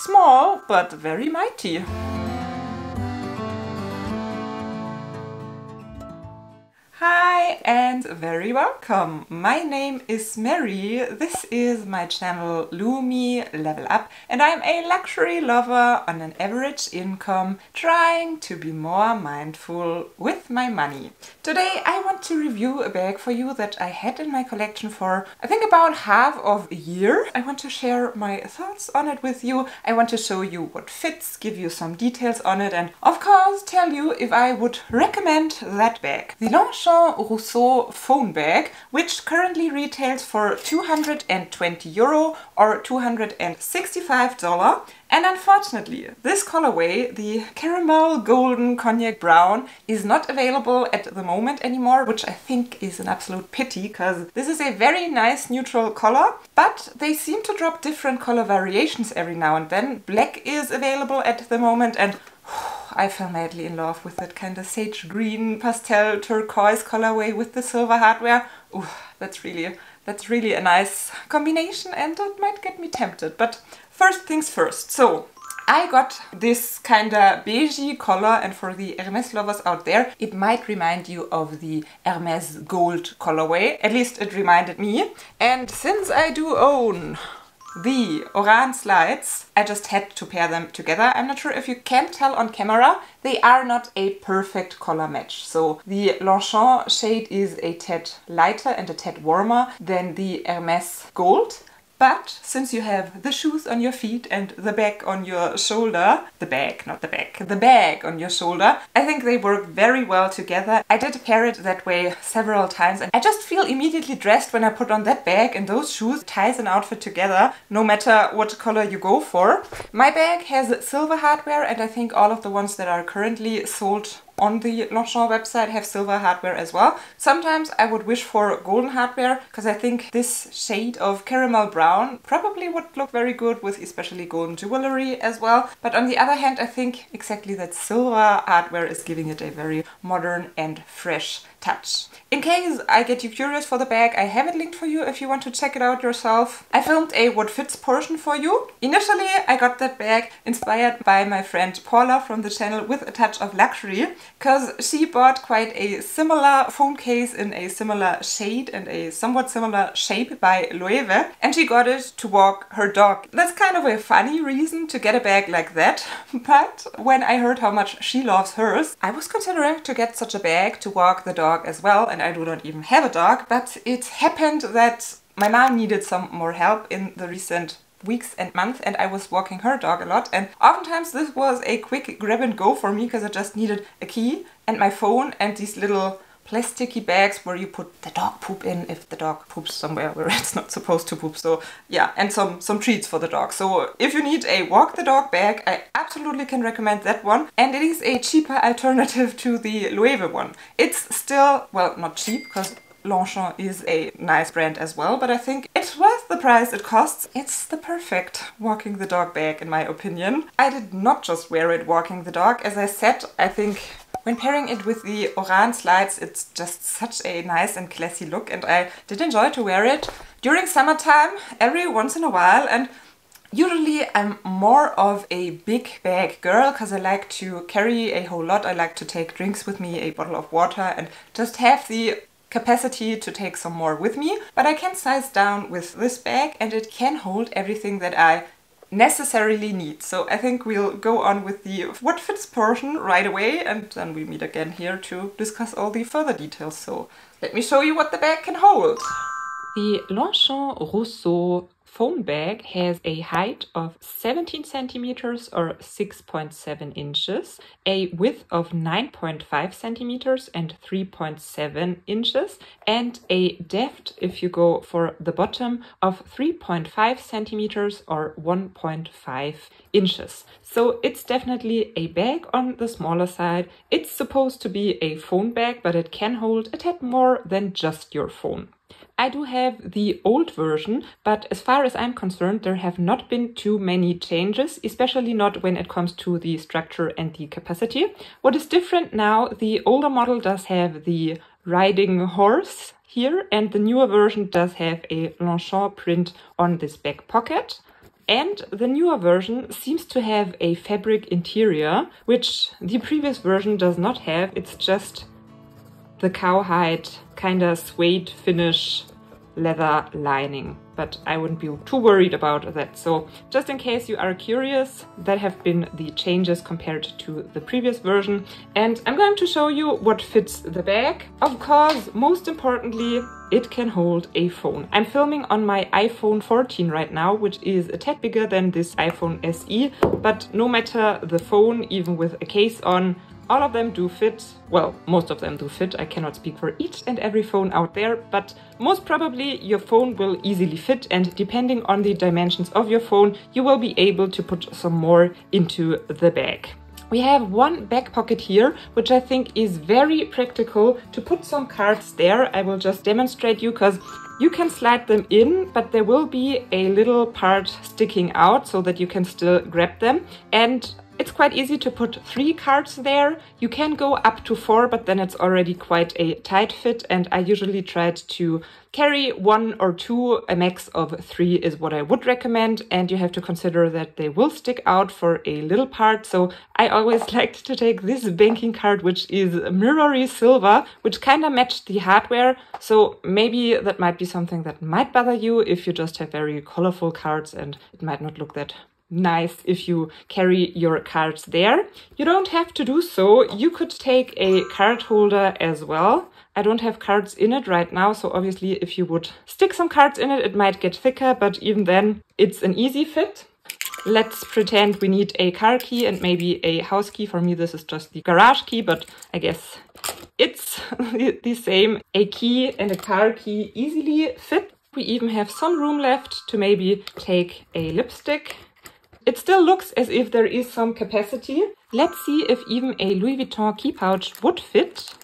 Small, but very mighty. Hi and very welcome! My name is Mary, this is my channel Lumi Level Up, and I'm a luxury lover on an average income trying to be more mindful with my money. Today I want to review a bag for you that I had in my collection for I think about half of a year. I want to share my thoughts on it with you. I want to show you what fits, give you some details on it, and of course tell you if I would recommend that bag. The Longchamp Roseau Phone Bag, which currently retails for €220 or $265. And unfortunately, this colorway, the caramel golden cognac brown, is not available at the moment anymore, which I think is an absolute pity because this is a very nice neutral color, but they seem to drop different color variations every now and then. Black is available at the moment, and I fell madly in love with that kind of sage green pastel turquoise colorway with the silver hardware. Ooh, that's really a nice combination, and that might get me tempted. But first things first. So I got this kind of beigey color, and for the Hermes lovers out there, it might remind you of the Hermes gold colorway. At least it reminded me. And since I do own the orange slides, I just had to pair them together. I'm not sure if you can tell on camera, they are not a perfect color match. So the Longchamp shade is a tad lighter and a tad warmer than the Hermes gold. But since you have the shoes on your feet and the bag on your shoulder, the bag, not the bag, the bag on your shoulder, I think they work very well together. I did pair it that way several times, and I just feel immediately dressed when I put on that bag and those shoes. It ties an outfit together, no matter what color you go for. My bag has silver hardware, and I think all of the ones that are currently sold on the Longchamp website have silver hardware as well. Sometimes I would wish for golden hardware because I think this shade of caramel brown probably would look very good with especially golden jewelry as well. But on the other hand, I think exactly that silver hardware is giving it a very modern and fresh touch. In case I get you curious for the bag, I have it linked for you if you want to check it out yourself. I filmed a what fits portion for you. Initially, I got that bag inspired by my friend Paula from the channel With a Touch of Luxury, because she bought quite a similar phone case in a similar shade and a somewhat similar shape by Loewe, and she got it to walk her dog. That's kind of a funny reason to get a bag like that, but when I heard how much she loves hers, I was considering to get such a bag to walk the dog as well, and I do not even have a dog, but it happened that my mom needed some more help in the recent weeks and months, and I was walking her dog a lot, and oftentimes this was a quick grab and go for me because I just needed a key and my phone and these little plasticky bags where you put the dog poop in if the dog poops somewhere where it's not supposed to poop. So yeah, and some treats for the dog. So if you need a walk the dog bag, I absolutely can recommend that one, and it is a cheaper alternative to the Loewe one. It's still, well, not cheap because Longchamp is a nice brand as well, but I think it's worth the price it costs. It's the perfect walking the dog bag in my opinion. I did not just wear it walking the dog. As I said, I think when pairing it with the orange slides, it's just such a nice and classy look, and I did enjoy to wear it during summertime every once in a while. And usually I'm more of a big bag girl because I like to carry a whole lot. I like to take drinks with me, a bottle of water, and just have the capacity to take some more with me. But I can size down with this bag, and it can hold everything that I necessarily need. So I think we'll go on with the what fits portion right away, and then we meet again here to discuss all the further details. So let me show you what the bag can hold. The Longchamp Roseau phone bag has a height of 17 centimeters or 6.7 inches, a width of 9.5 centimeters and 3.7 inches, and a depth, if you go for the bottom, of 3.5 centimeters or 1.5 inches. So it's definitely a bag on the smaller side. It's supposed to be a phone bag, but it can hold a tad more than just your phone. I do have the old version, but as far as I'm concerned, there have not been too many changes, especially not when it comes to the structure and the capacity. What is different now, the older model does have the riding horse here, and the newer version does have a Longchamp print on this back pocket. And the newer version seems to have a fabric interior, which the previous version does not have. It's just the cowhide kind of suede finish leather lining, but I wouldn't be too worried about that. So just in case you are curious, that have been the changes compared to the previous version. And I'm going to show you what fits the bag. Of course, most importantly, it can hold a phone. I'm filming on my iPhone 14 right now, which is a tad bigger than this iPhone SE, but no matter the phone, even with a case on, all of them do fit. Well, most of them do fit. I cannot speak for each and every phone out there, but most probably your phone will easily fit, and depending on the dimensions of your phone, you will be able to put some more into the bag. We have one back pocket here, which I think is very practical to put some cards there. I will just demonstrate you because you can slide them in, but there will be a little part sticking out so that you can still grab them. And it's quite easy to put 3 cards there. You can go up to 4, but then it's already quite a tight fit, and I usually tried to carry 1 or 2. A max of 3 is what I would recommend, and you have to consider that they will stick out for a little part. So I always liked to take this banking card, which is mirrory silver, which kind of matched the hardware. So maybe that might be something that might bother you if you just have very colorful cards, and it might not look that nice if you carry your cards there. You don't have to do so. You could take a card holder as well. I don't have cards in it right now, so obviously if you would stick some cards in it, it might get thicker, but even then it's an easy fit. Let's pretend we need a car key and maybe a house key. For me, this is just the garage key, but I guess it's the same. A key and a car key easily fit. We even have some room left to maybe take a lipstick. It still looks as if there is some capacity. Let's see if even a Louis Vuitton key pouch would fit.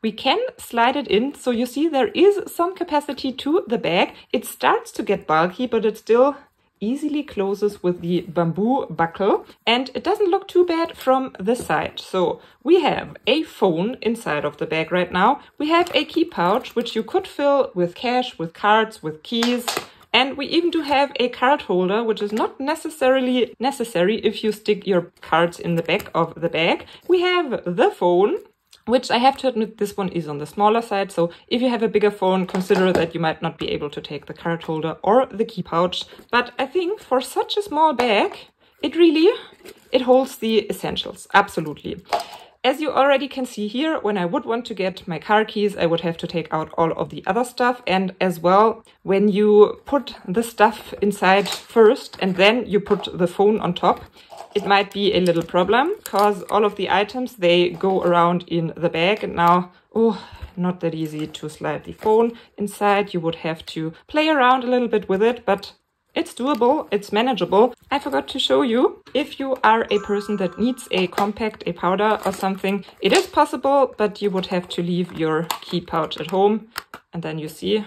We can slide it in, so you see there is some capacity to the bag. It starts to get bulky, but it still easily closes with the bamboo buckle, and it doesn't look too bad from the side. So we have a phone inside of the bag right now. We have a key pouch, which you could fill with cash, with cards, with keys. And we even do have a card holder, which is not necessarily necessary if you stick your cards in the back of the bag. We have the phone, which I have to admit this one is on the smaller side. So if you have a bigger phone, consider that you might not be able to take the card holder or the key pouch. But I think for such a small bag, it holds the essentials. Absolutely. As you already can see here, when I would want to get my car keys, I would have to take out all of the other stuff. And as well, when you put the stuff inside first and then you put the phone on top, it might be a little problem because all of the items, they go around in the bag. And now, not that easy to slide the phone inside. You would have to play around a little bit with it, but it's doable, it's manageable. I forgot to show you, if you are a person that needs a compact, a powder or something, it is possible, but you would have to leave your key pouch at home. And then you see,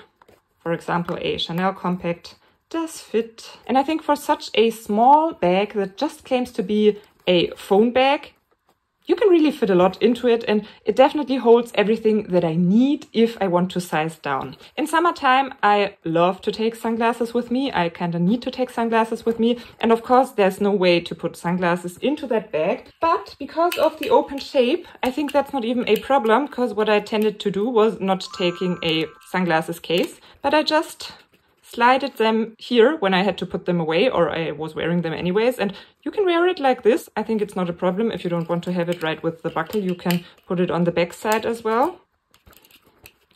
for example, a Chanel compact does fit. And I think for such a small bag that just claims to be a phone bag, you can really fit a lot into it, and it definitely holds everything that I need if I want to size down. In summertime, I love to take sunglasses with me. I kind of need to take sunglasses with me. And of course, there's no way to put sunglasses into that bag. But because of the open shape, I think that's not even a problem, because what I tended to do was not taking a sunglasses case, but I just slided them here when I had to put them away, or I was wearing them anyways. And you can wear it like this. I think it's not a problem. If you don't want to have it right with the buckle, you can put it on the back side as well.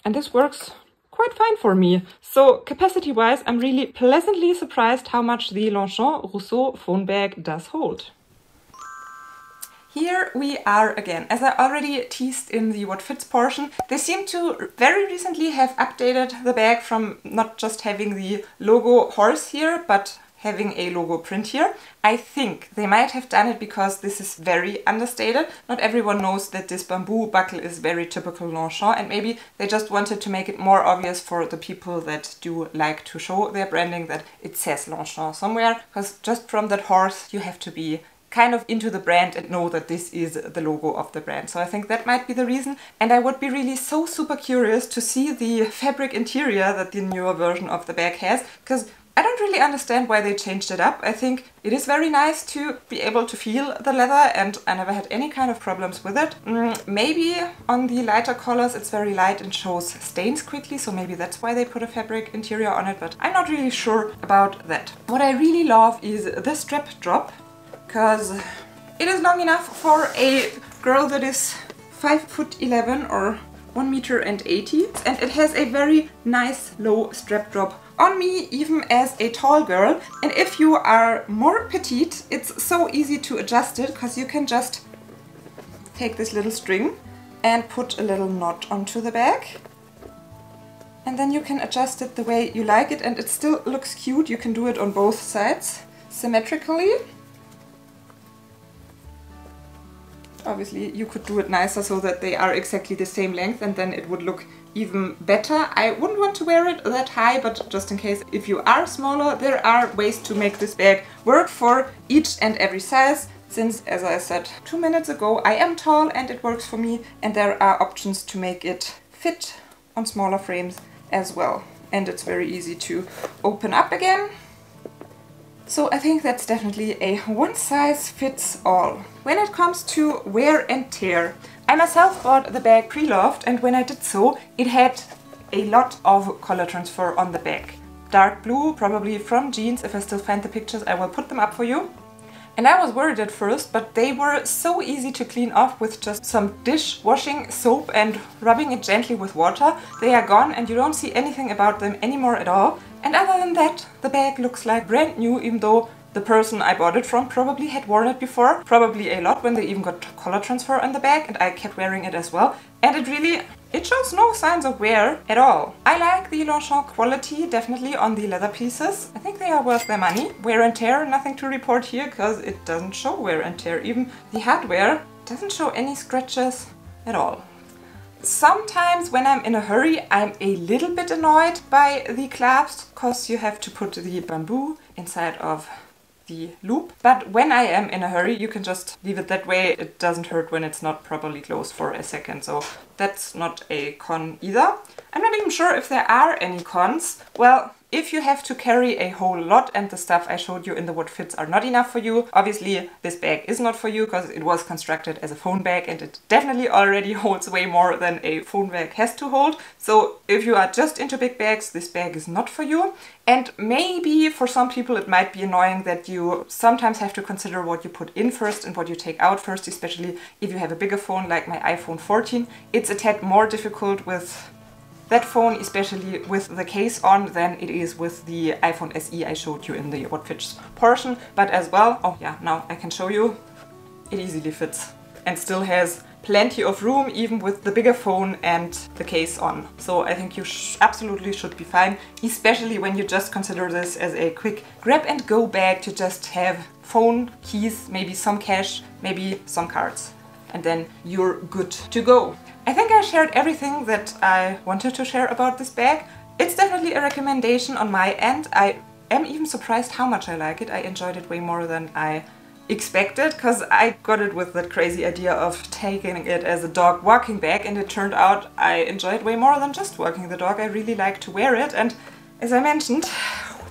And this works quite fine for me. So capacity-wise, I'm really pleasantly surprised how much the Longchamp Roseau phone bag does hold. Here we are again. As I already teased in the what fits portion, they seem to very recently have updated the bag from not just having the logo horse here, but having a logo print here. I think they might have done it because this is very understated. Not everyone knows that this bamboo buckle is very typical Longchamp, and maybe they just wanted to make it more obvious for the people that do like to show their branding that it says Longchamp somewhere, because just from that horse you have to be kind of into the brand and know that this is the logo of the brand. So I think that might be the reason. And I would be really so super curious to see the fabric interior that the newer version of the bag has, because I don't really understand why they changed it up. I think it is very nice to be able to feel the leather, and I never had any kind of problems with it. Maybe on the lighter colors it's very light and shows stains quickly, so maybe that's why they put a fabric interior on it, but I'm not really sure about that. What I really love is the strap drop, because it is long enough for a girl that is 5'11" or 1m80, and it has a very nice low strap drop on me, even as a tall girl. And if you are more petite, it's so easy to adjust it, because you can just take this little string and put a little knot onto the bag, and then you can adjust it the way you like it, and it still looks cute. You can do it on both sides symmetrically. Obviously you could do it nicer so that they are exactly the same length, and then it would look even better. I wouldn't want to wear it that high, but just in case, if you are smaller, there are ways to make this bag work for each and every size. Since, as I said 2 minutes ago, I am tall and it works for me, and there are options to make it fit on smaller frames as well. And it's very easy to open up again. So I think that's definitely a one size fits all. When it comes to wear and tear, I myself bought the bag pre-loved, and when I did so, it had a lot of color transfer on the back. Dark blue, probably from jeans. If I still find the pictures, I will put them up for you. And I was worried at first, but they were so easy to clean off with just some dishwashing soap and rubbing it gently with water. They are gone and you don't see anything about them anymore at all. And other than that, the bag looks like brand new, even though the person I bought it from probably had worn it before, probably a lot, when they even got color transfer on the bag, and I kept wearing it as well. And it shows no signs of wear at all. I like the Longchamp quality, definitely, on the leather pieces. I think they are worth their money. Wear and tear, nothing to report here, because it doesn't show wear and tear. Even the hardware doesn't show any scratches at all. Sometimes when I'm in a hurry, I'm a little bit annoyed by the clasps, because you have to put the bamboo inside of the loop. But when I am in a hurry, you can just leave it that way. It doesn't hurt when it's not properly closed for a second, so that's not a con either. I'm not even sure if there are any cons. Well, if you have to carry a whole lot and the stuff I showed you in the what fits are not enough for you, obviously this bag is not for you, because it was constructed as a phone bag and it definitely already holds way more than a phone bag has to hold. So if you are just into big bags, this bag is not for you. And maybe for some people it might be annoying that you sometimes have to consider what you put in first and what you take out first, especially if you have a bigger phone like my iPhone 14. It's a tad more difficult with that phone, especially with the case on, than it is with the iPhone SE I showed you in the what fits portion. But as well, oh yeah, now I can show you, it easily fits and still has plenty of room, even with the bigger phone and the case on. So I think you absolutely should be fine, especially when you just consider this as a quick grab and go bag to just have phone, keys, maybe some cash, maybe some cards, and then you're good to go. I think I shared everything that I wanted to share about this bag. It's definitely a recommendation on my end. I am even surprised how much I like it. I enjoyed it way more than I expected, because I got it with that crazy idea of taking it as a dog walking bag, and it turned out I enjoyed way more than just walking the dog. I really like to wear it, and as I mentioned,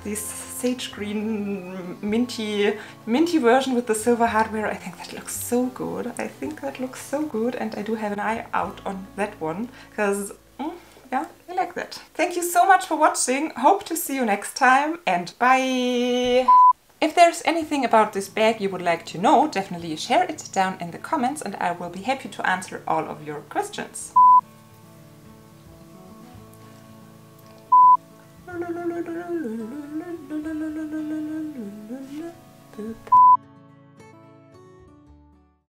this sage green minty version with the silver hardware, I think that looks so good. I think that looks so good, and I do have an eye out on that one, because yeah, I like that. Thank you so much for watching. Hope to see you next time, and bye! If there's anything about this bag you would like to know, definitely share it down in the comments and I will be happy to answer all of your questions.